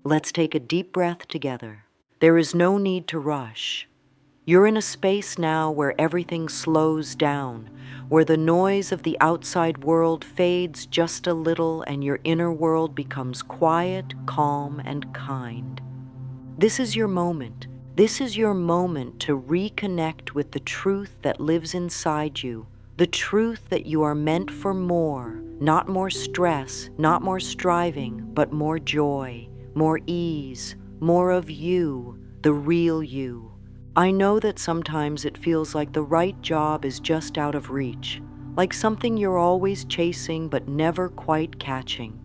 Let's take a deep breath together. There is no need to rush. You're in a space now where everything slows down, where the noise of the outside world fades just a little and your inner world becomes quiet, calm, and kind. This is your moment. This is your moment to reconnect with the truth that lives inside you, the truth that you are meant for more, not more stress, not more striving, but more joy, more ease, more of you, the real you. I know that sometimes it feels like the right job is just out of reach, like something you're always chasing but never quite catching.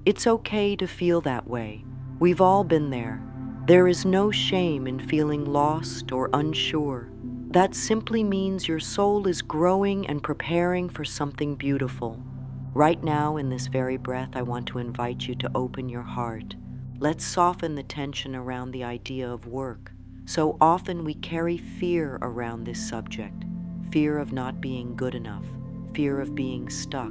It's okay to feel that way. We've all been there. There is no shame in feeling lost or unsure. That simply means your soul is growing and preparing for something beautiful. Right now, in this very breath, I want to invite you to open your heart. Let's soften the tension around the idea of work. So often we carry fear around this subject. Fear of not being good enough, fear of being stuck,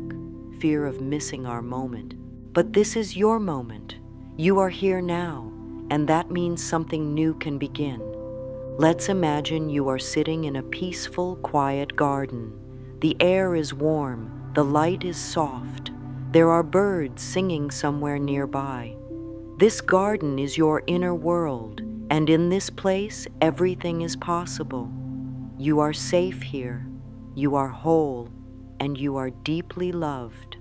fear of missing our moment. But this is your moment. You are here now, and that means something new can begin. Let's imagine you are sitting in a peaceful, quiet garden. The air is warm, the light is soft. There are birds singing somewhere nearby. This garden is your inner world, and in this place, everything is possible. You are safe here, you are whole, and you are deeply loved.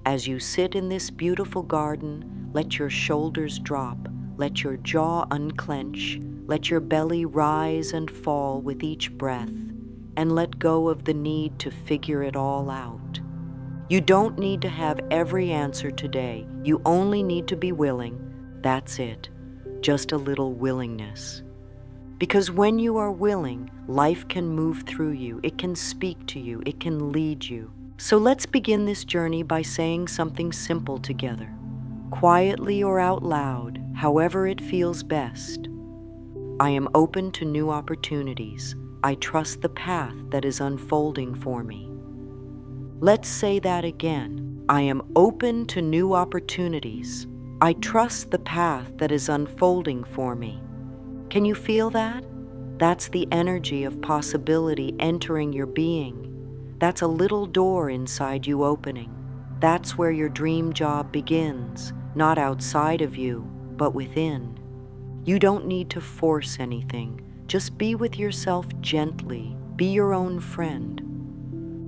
As you sit in this beautiful garden, let your shoulders drop, let your jaw unclench, let your belly rise and fall with each breath, and let go of the need to figure it all out. You don't need to have every answer today. You only need to be willing. That's it. Just a little willingness. Because when you are willing, life can move through you. It can speak to you. It can lead you. So let's begin this journey by saying something simple together. Quietly or out loud, however it feels best. I am open to new opportunities. I trust the path that is unfolding for me. Let's say that again. I am open to new opportunities. I trust the path that is unfolding for me. Can you feel that? That's the energy of possibility entering your being. That's a little door inside you opening. That's where your dream job begins, not outside of you, but within. You don't need to force anything. Just be with yourself gently. Be your own friend.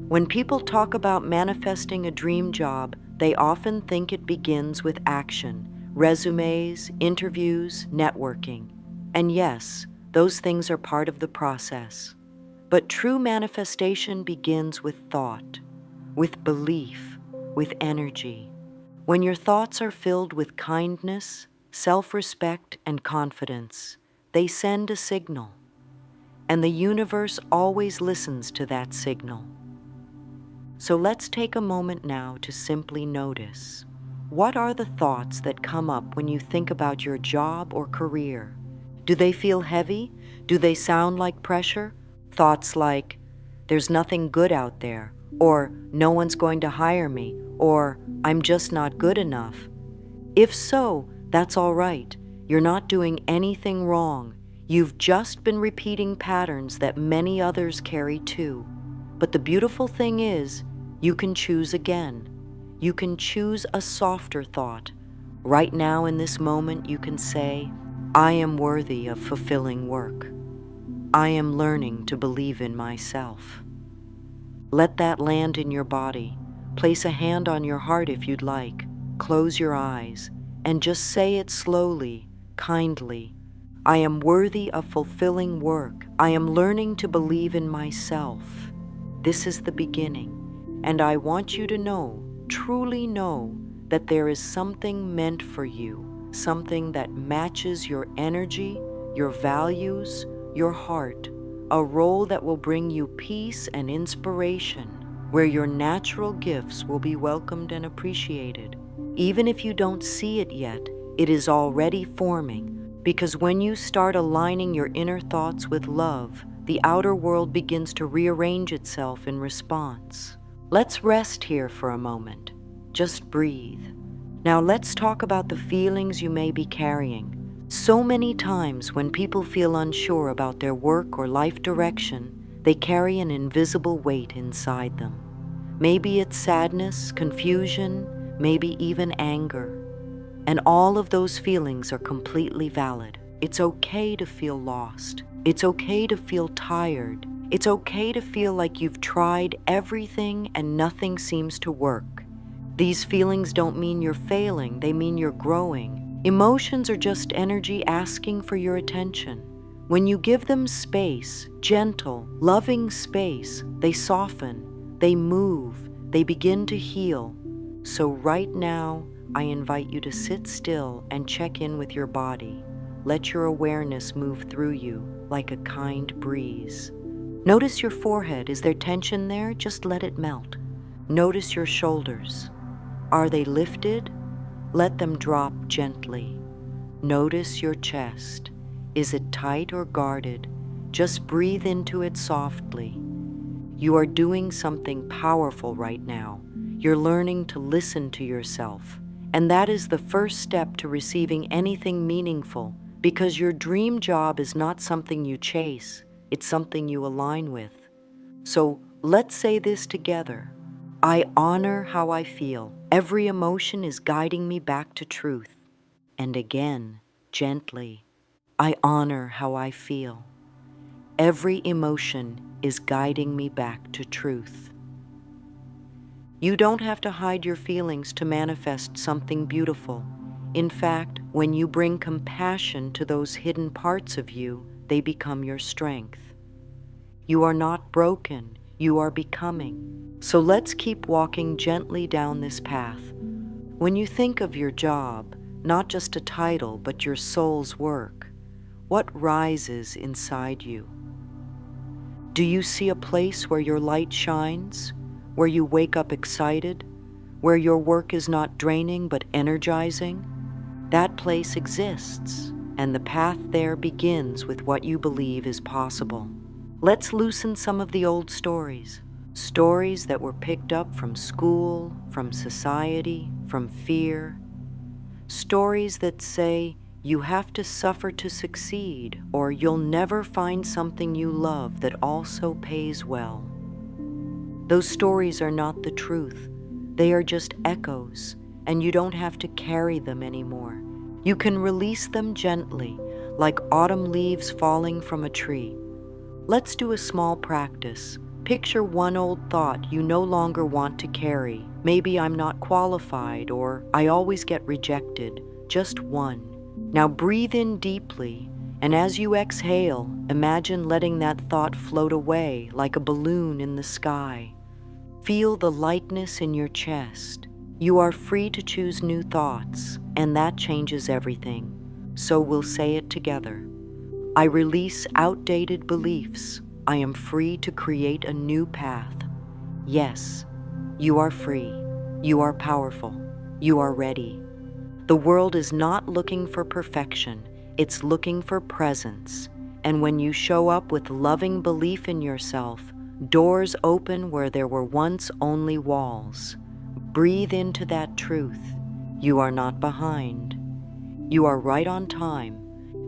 When people talk about manifesting a dream job, they often think it begins with action, resumes, interviews, networking. And yes, those things are part of the process. But true manifestation begins with thought, with belief, with energy. When your thoughts are filled with kindness, self-respect, and confidence, they send a signal. And the universe always listens to that signal. So let's take a moment now to simply notice. What are the thoughts that come up when you think about your job or career? Do they feel heavy? Do they sound like pressure? Thoughts like, there's nothing good out there, or no one's going to hire me, or I'm just not good enough. If so, that's all right. You're not doing anything wrong. You've just been repeating patterns that many others carry too. But the beautiful thing is, you can choose again. You can choose a softer thought. Right now in this moment, you can say, I am worthy of fulfilling work. I am learning to believe in myself. Let that land in your body. Place a hand on your heart if you'd like. Close your eyes and just say it slowly, kindly. I am worthy of fulfilling work. I am learning to believe in myself. This is the beginning. And I want you to know, truly know, that there is something meant for you, something that matches your energy, your values, your heart, a role that will bring you peace and inspiration, where your natural gifts will be welcomed and appreciated. Even if you don't see it yet, it is already forming, because when you start aligning your inner thoughts with love, the outer world begins to rearrange itself in response. Let's rest here for a moment. Just breathe. Now let's talk about the feelings you may be carrying. So many times when people feel unsure about their work or life direction, they carry an invisible weight inside them. Maybe it's sadness, confusion, maybe even anger. And all of those feelings are completely valid. It's okay to feel lost. It's okay to feel tired. It's okay to feel like you've tried everything and nothing seems to work. These feelings don't mean you're failing, they mean you're growing. Emotions are just energy asking for your attention. When you give them space, gentle, loving space, they soften, they move, they begin to heal. So right now, I invite you to sit still and check in with your body. Let your awareness move through you like a kind breeze. Notice your forehead. Is there tension there? Just let it melt. Notice your shoulders. Are they lifted? Let them drop gently. Notice your chest. Is it tight or guarded? Just breathe into it softly. You are doing something powerful right now. You're learning to listen to yourself. And that is the first step to receiving anything meaningful, because your dream job is not something you chase, it's something you align with. So let's say this together. I honor how I feel. Every emotion is guiding me back to truth. And again, gently, I honor how I feel. Every emotion is guiding me back to truth. You don't have to hide your feelings to manifest something beautiful. In fact, when you bring compassion to those hidden parts of you, they become your strength. You are not broken, you are becoming. So let's keep walking gently down this path. When you think of your job, not just a title, but your soul's work, what rises inside you? Do you see a place where your light shines, where you wake up excited, where your work is not draining but energizing? That place exists, and the path there begins with what you believe is possible. Let's loosen some of the old stories, stories that were picked up from school, from society, from fear, stories that say you have to suffer to succeed, or you'll never find something you love that also pays well. Those stories are not the truth. They are just echoes, and you don't have to carry them anymore. You can release them gently, like autumn leaves falling from a tree. Let's do a small practice. Picture one old thought you no longer want to carry. Maybe I'm not qualified, or I always get rejected. Just one. Now breathe in deeply, and as you exhale, imagine letting that thought float away like a balloon in the sky. Feel the lightness in your chest. You are free to choose new thoughts, and that changes everything. So we'll say it together. I release outdated beliefs. I am free to create a new path. Yes, you are free. You are powerful. You are ready. The world is not looking for perfection. It's looking for presence. And when you show up with loving belief in yourself, doors open where there were once only walls. Breathe into that truth. You are not behind. You are right on time.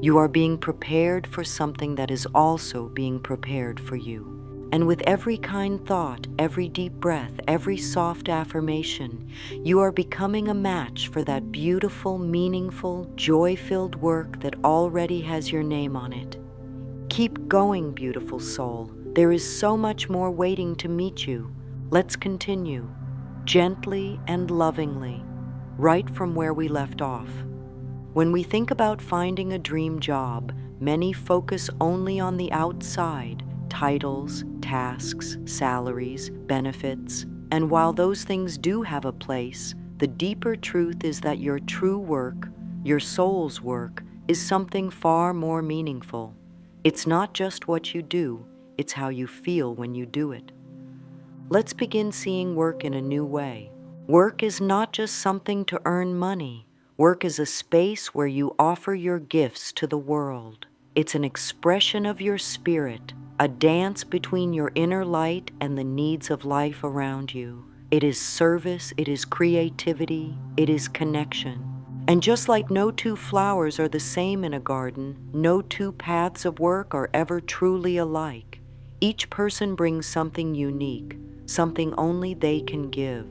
You are being prepared for something that is also being prepared for you. And with every kind thought, every deep breath, every soft affirmation, you are becoming a match for that beautiful, meaningful, joy-filled work that already has your name on it. Keep going, beautiful soul. There is so much more waiting to meet you. Let's continue, gently and lovingly, right from where we left off. When we think about finding a dream job, many focus only on the outside, titles, tasks, salaries, benefits, and while those things do have a place, the deeper truth is that your true work, your soul's work, is something far more meaningful. It's not just what you do, it's how you feel when you do it. Let's begin seeing work in a new way. Work is not just something to earn money. Work is a space where you offer your gifts to the world. It's an expression of your spirit, a dance between your inner light and the needs of life around you. It is service, it is creativity, it is connection. And just like no two flowers are the same in a garden, no two paths of work are ever truly alike. Each person brings something unique, something only they can give.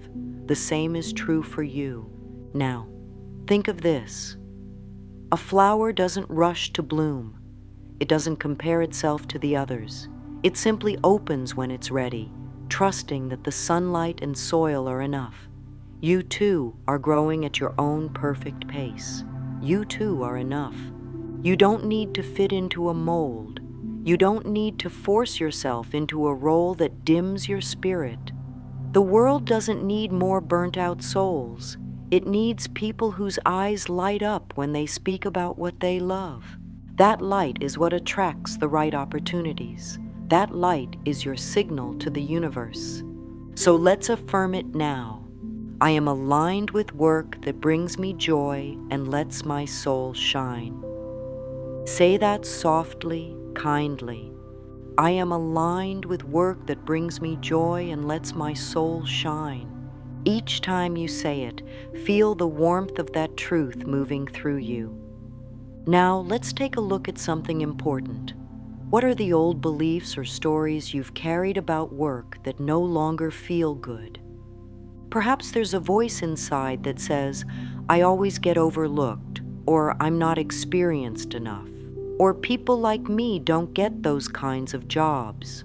The same is true for you. Now, think of this. A flower doesn't rush to bloom. It doesn't compare itself to the others. It simply opens when it's ready, trusting that the sunlight and soil are enough. You too are growing at your own perfect pace. You too are enough. You don't need to fit into a mold. You don't need to force yourself into a role that dims your spirit. The world doesn't need more burnt-out souls. It needs people whose eyes light up when they speak about what they love. That light is what attracts the right opportunities. That light is your signal to the universe. So let's affirm it now. I am aligned with work that brings me joy and lets my soul shine. Say that softly, kindly. I am aligned with work that brings me joy and lets my soul shine. Each time you say it, feel the warmth of that truth moving through you. Now, let's take a look at something important. What are the old beliefs or stories you've carried about work that no longer feel good? Perhaps there's a voice inside that says, I always get overlooked, or I'm not experienced enough, or people like me don't get those kinds of jobs.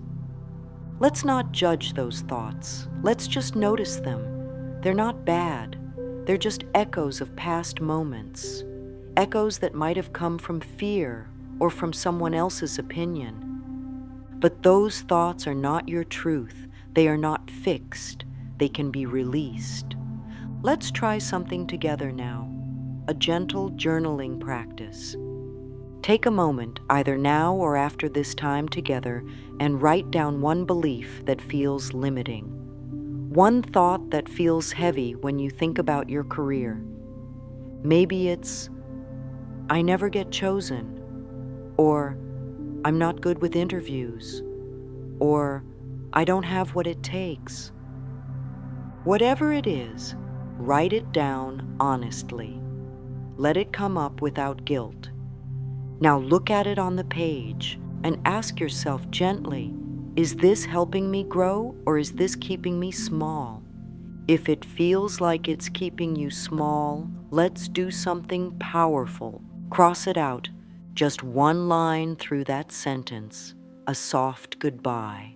Let's not judge those thoughts. Let's just notice them. They're not bad. They're just echoes of past moments. Echoes that might have come from fear or from someone else's opinion. But those thoughts are not your truth. They are not fixed. They can be released. Let's try something together now, a gentle journaling practice. Take a moment, either now or after this time together, and write down one belief that feels limiting. One thought that feels heavy when you think about your career. Maybe it's, I never get chosen, or I'm not good with interviews, or I don't have what it takes. Whatever it is, write it down honestly. Let it come up without guilt. Now look at it on the page and ask yourself gently, is this helping me grow or is this keeping me small? If it feels like it's keeping you small, let's do something powerful. Cross it out, just one line through that sentence, a soft goodbye.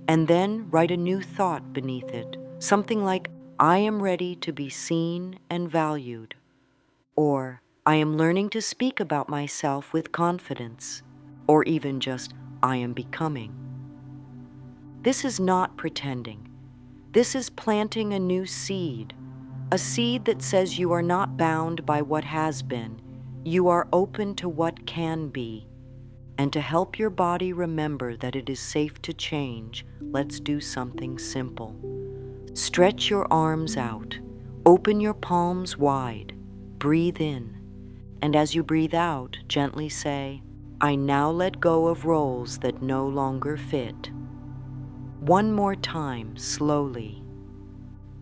And then write a new thought beneath it, something like, I am ready to be seen and valued. Or, I am learning to speak about myself with confidence. Or even just, I am becoming. This is not pretending. This is planting a new seed. A seed that says you are not bound by what has been. You are open to what can be. And to help your body remember that it is safe to change, let's do something simple. Stretch your arms out. Open your palms wide. Breathe in. And as you breathe out, gently say, I now let go of roles that no longer fit. One more time, slowly.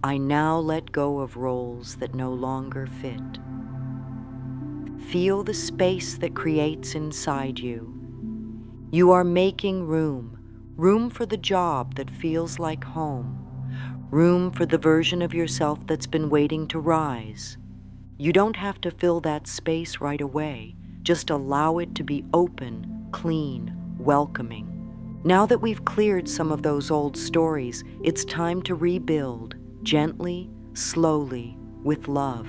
I now let go of roles that no longer fit. Feel the space that creates inside you. You are making room, room for the job that feels like home, room for the version of yourself that's been waiting to rise. You don't have to fill that space right away. Just allow it to be open, clean, welcoming. Now that we've cleared some of those old stories, it's time to rebuild, gently, slowly, with love.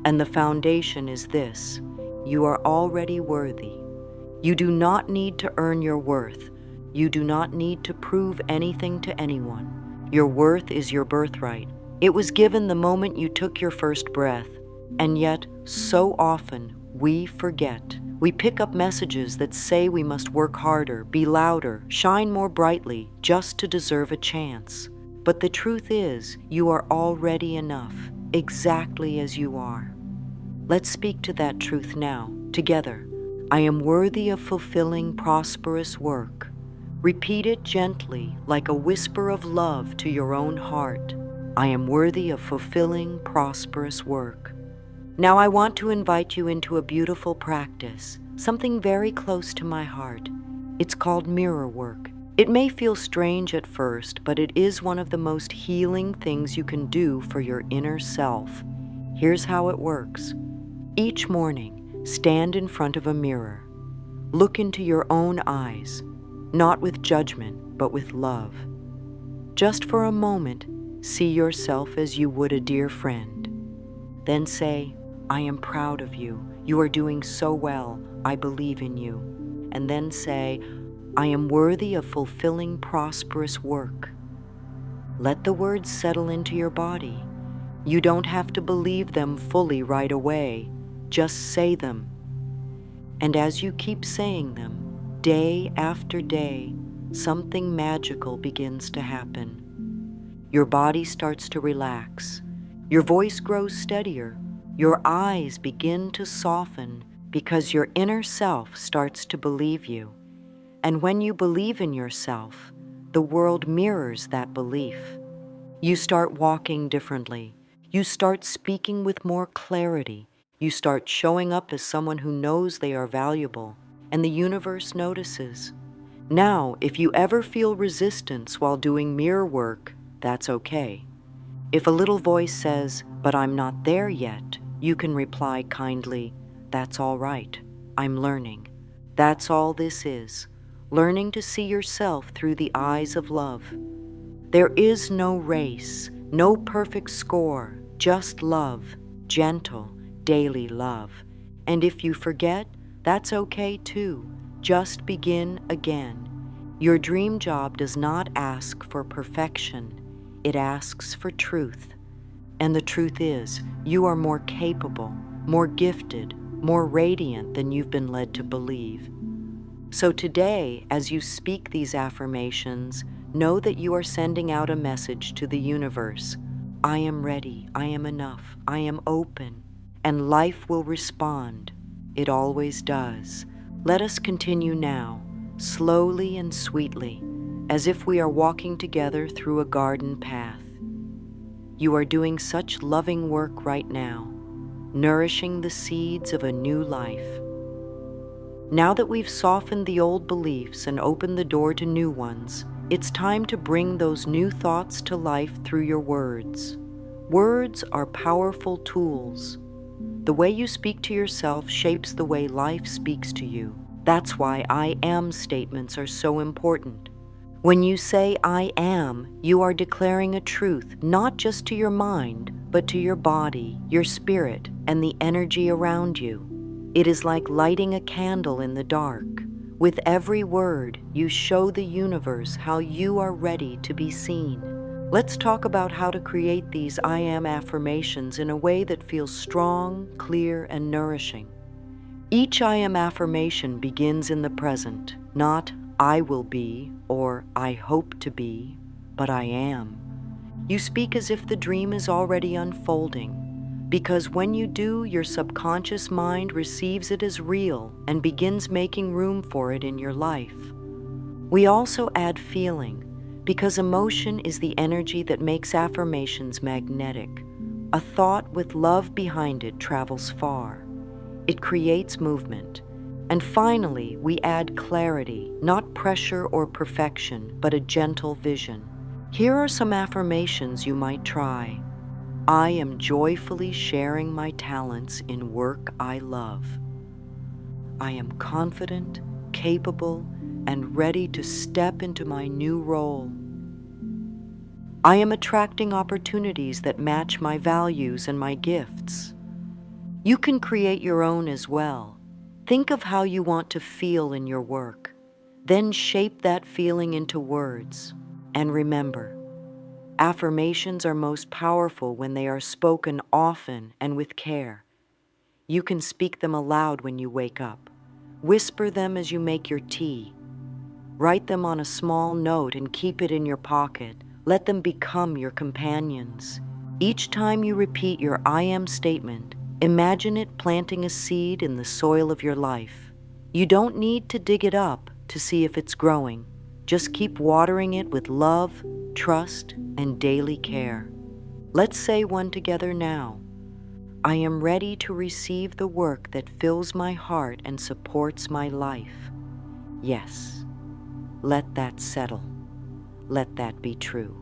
And the foundation is this: you are already worthy. You do not need to earn your worth. You do not need to prove anything to anyone. Your worth is your birthright. It was given the moment you took your first breath. And yet, so often, we forget. We pick up messages that say we must work harder, be louder, shine more brightly, just to deserve a chance. But the truth is, you are already enough, exactly as you are. Let's speak to that truth now, together. I am worthy of fulfilling prosperous work. Repeat it gently, like a whisper of love to your own heart. I am worthy of fulfilling, prosperous work. Now I want to invite you into a beautiful practice, something very close to my heart. It's called mirror work. It may feel strange at first, but it is one of the most healing things you can do for your inner self. Here's how it works. Each morning, stand in front of a mirror. Look into your own eyes, not with judgment, but with love. Just for a moment, see yourself as you would a dear friend. Then say, I am proud of you. You are doing so well. I believe in you. And then say, I am worthy of fulfilling prosperous work. Let the words settle into your body. You don't have to believe them fully right away. Just say them. And as you keep saying them, day after day, something magical begins to happen. Your body starts to relax. Your voice grows steadier. Your eyes begin to soften because your inner self starts to believe you. And when you believe in yourself, the world mirrors that belief. You start walking differently. You start speaking with more clarity. You start showing up as someone who knows they are valuable, and the universe notices. Now, if you ever feel resistance while doing mirror work, that's okay. If a little voice says, but I'm not there yet, you can reply kindly, that's all right. I'm learning. That's all this is. Learning to see yourself through the eyes of love. There is no race, no perfect score, just love, gentle, daily love. And if you forget, that's okay too. Just begin again. Your dream job does not ask for perfection. It asks for truth. And the truth is, you are more capable, more gifted, more radiant than you've been led to believe. So today, as you speak these affirmations, know that you are sending out a message to the universe. I am ready, I am enough, I am open, and life will respond. It always does. Let us continue now, slowly and sweetly, as if we are walking together through a garden path. You are doing such loving work right now, nourishing the seeds of a new life. Now that we've softened the old beliefs and opened the door to new ones, it's time to bring those new thoughts to life through your words. Words are powerful tools. The way you speak to yourself shapes the way life speaks to you. That's why I am statements are so important. When you say I am, you are declaring a truth, not just to your mind, but to your body, your spirit, and the energy around you. It is like lighting a candle in the dark. With every word, you show the universe how you are ready to be seen. Let's talk about how to create these I am affirmations in a way that feels strong, clear, and nourishing. Each I am affirmation begins in the present, not I will be or I hope to be, but I am. You speak as if the dream is already unfolding, because when you do, your subconscious mind receives it as real and begins making room for it in your life. We also add feeling, because emotion is the energy that makes affirmations magnetic. A thought with love behind it travels far. It creates movement. And finally, we add clarity, not pressure or perfection, but a gentle vision. Here are some affirmations you might try. I am joyfully sharing my talents in work I love. I am confident, capable, and ready to step into my new role. I am attracting opportunities that match my values and my gifts. You can create your own as well. Think of how you want to feel in your work. Then shape that feeling into words. And remember, affirmations are most powerful when they are spoken often and with care. You can speak them aloud when you wake up. Whisper them as you make your tea. Write them on a small note and keep it in your pocket. Let them become your companions. Each time you repeat your I am statement, imagine it planting a seed in the soil of your life. You don't need to dig it up to see if it's growing. Just keep watering it with love, trust, and daily care. Let's say one together now. I am ready to receive the work that fills my heart and supports my life. Yes, let that settle. Let that be true.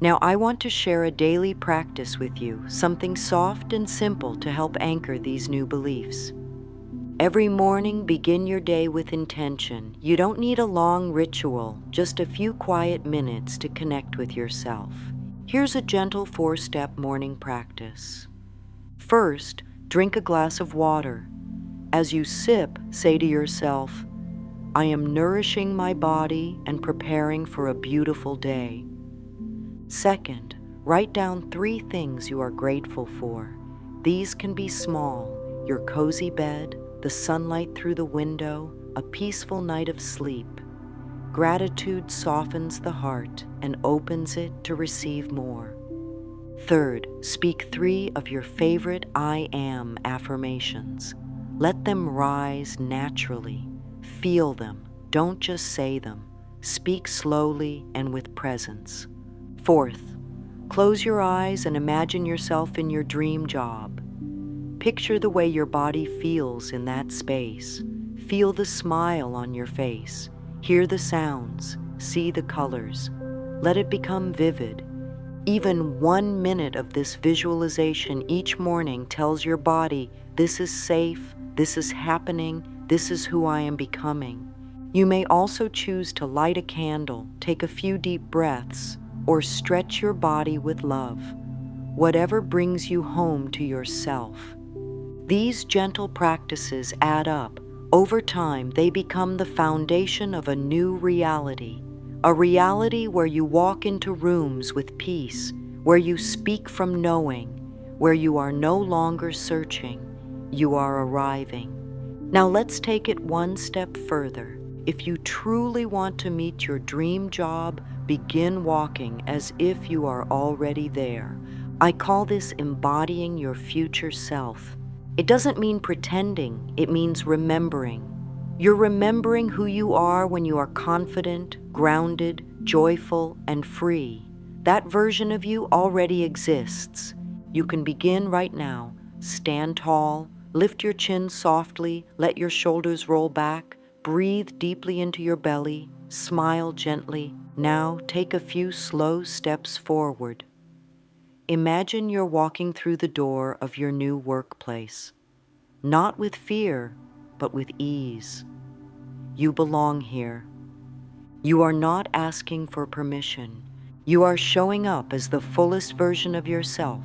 Now I want to share a daily practice with you, something soft and simple to help anchor these new beliefs. Every morning, begin your day with intention. You don't need a long ritual, just a few quiet minutes to connect with yourself. Here's a gentle 4-step morning practice. First, drink a glass of water. As you sip, say to yourself, I am nourishing my body and preparing for a beautiful day. Second, write down 3 things you are grateful for. These can be small: your cozy bed, the sunlight through the window, a peaceful night of sleep. Gratitude softens the heart and opens it to receive more. Third, speak 3 of your favorite I am affirmations. Let them rise naturally. Feel them. Don't just say them. Speak slowly and with presence. Fourth, close your eyes and imagine yourself in your dream job. Picture the way your body feels in that space. Feel the smile on your face. Hear the sounds. See the colors. Let it become vivid. Even 1 minute of this visualization each morning tells your body, this is safe, this is happening, this is who I am becoming. You may also choose to light a candle, take a few deep breaths, or stretch your body with love. Whatever brings you home to yourself. These gentle practices add up. Over time, they become the foundation of a new reality. A reality where you walk into rooms with peace, where you speak from knowing, where you are no longer searching, you are arriving. Now let's take it one step further. If you truly want to meet your dream job, begin walking as if you are already there. I call this embodying your future self. It doesn't mean pretending, it means remembering. You're remembering who you are when you are confident, grounded, joyful, and free. That version of you already exists. You can begin right now. Stand tall, lift your chin softly, let your shoulders roll back, breathe deeply into your belly, smile gently. Now take a few slow steps forward. Imagine you're walking through the door of your new workplace. Not with fear, but with ease. You belong here. You are not asking for permission. You are showing up as the fullest version of yourself.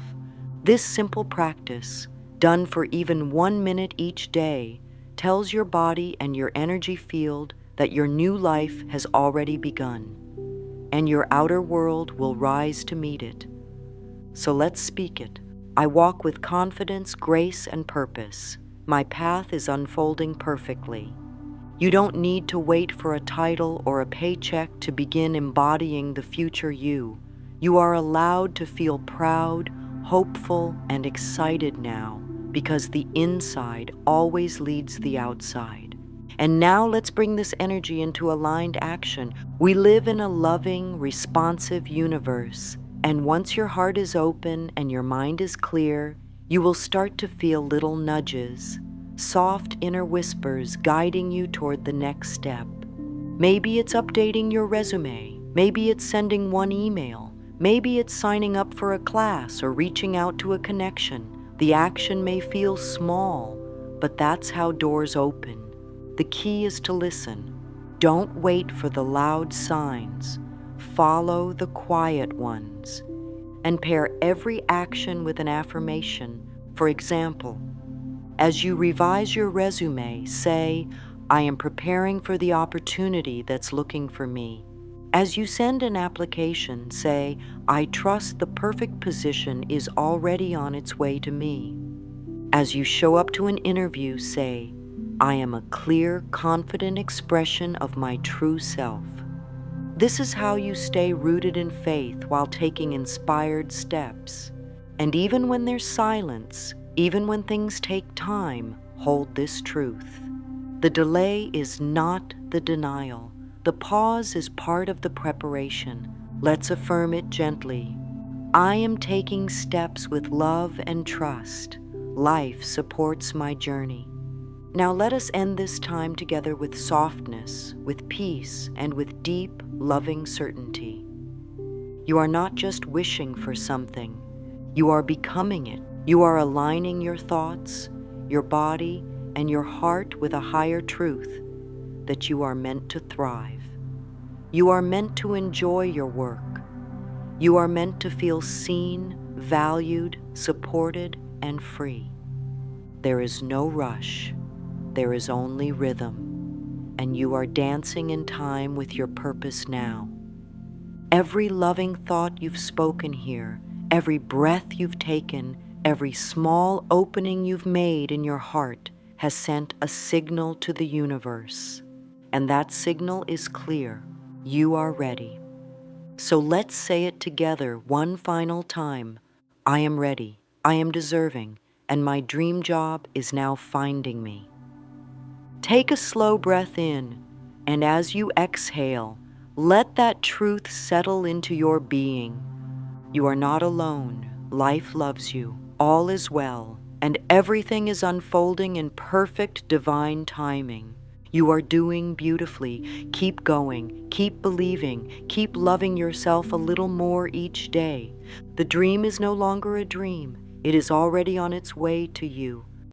This simple practice, done for even 1 minute each day, tells your body and your energy field that your new life has already begun, and your outer world will rise to meet it. So let's speak it. I walk with confidence, grace, and purpose. My path is unfolding perfectly. You don't need to wait for a title or a paycheck to begin embodying the future you. You are allowed to feel proud, hopeful, and excited now, because the inside always leads the outside. And now let's bring this energy into aligned action. We live in a loving, responsive universe, and once your heart is open and your mind is clear, you will start to feel little nudges, soft inner whispers guiding you toward the next step. Maybe it's updating your resume. Maybe it's sending one email. Maybe it's signing up for a class or reaching out to a connection. The action may feel small, but that's how doors open. The key is to listen. Don't wait for the loud signs. Follow the quiet ones. And pair every action with an affirmation. For example, as you revise your resume, say, I am preparing for the opportunity that's looking for me. As you send an application, say, I trust the perfect position is already on its way to me. As you show up to an interview, say, I am a clear, confident expression of my true self. This is how you stay rooted in faith while taking inspired steps. And even when there's silence, even when things take time, hold this truth. The delay is not the denial. The pause is part of the preparation. Let's affirm it gently. I am taking steps with love and trust. Life supports my journey. Now let us end this time together with softness, with peace, and with deep, loving certainty. You are not just wishing for something, you are becoming it. You are aligning your thoughts, your body, and your heart with a higher truth that you are meant to thrive. You are meant to enjoy your work. You are meant to feel seen, valued, supported, and free. There is no rush. There is only rhythm, and you are dancing in time with your purpose now. Every loving thought you've spoken here, every breath you've taken, every small opening you've made in your heart has sent a signal to the universe. And that signal is clear. You are ready. So let's say it together one final time. I am ready. I am deserving. And my dream job is now finding me. Take a slow breath in, and as you exhale, let that truth settle into your being. You are not alone. Life loves you. All is well, and everything is unfolding in perfect divine timing. You are doing beautifully. Keep going. Keep believing. Keep loving yourself a little more each day. The dream is no longer a dream. It is already on its way to you.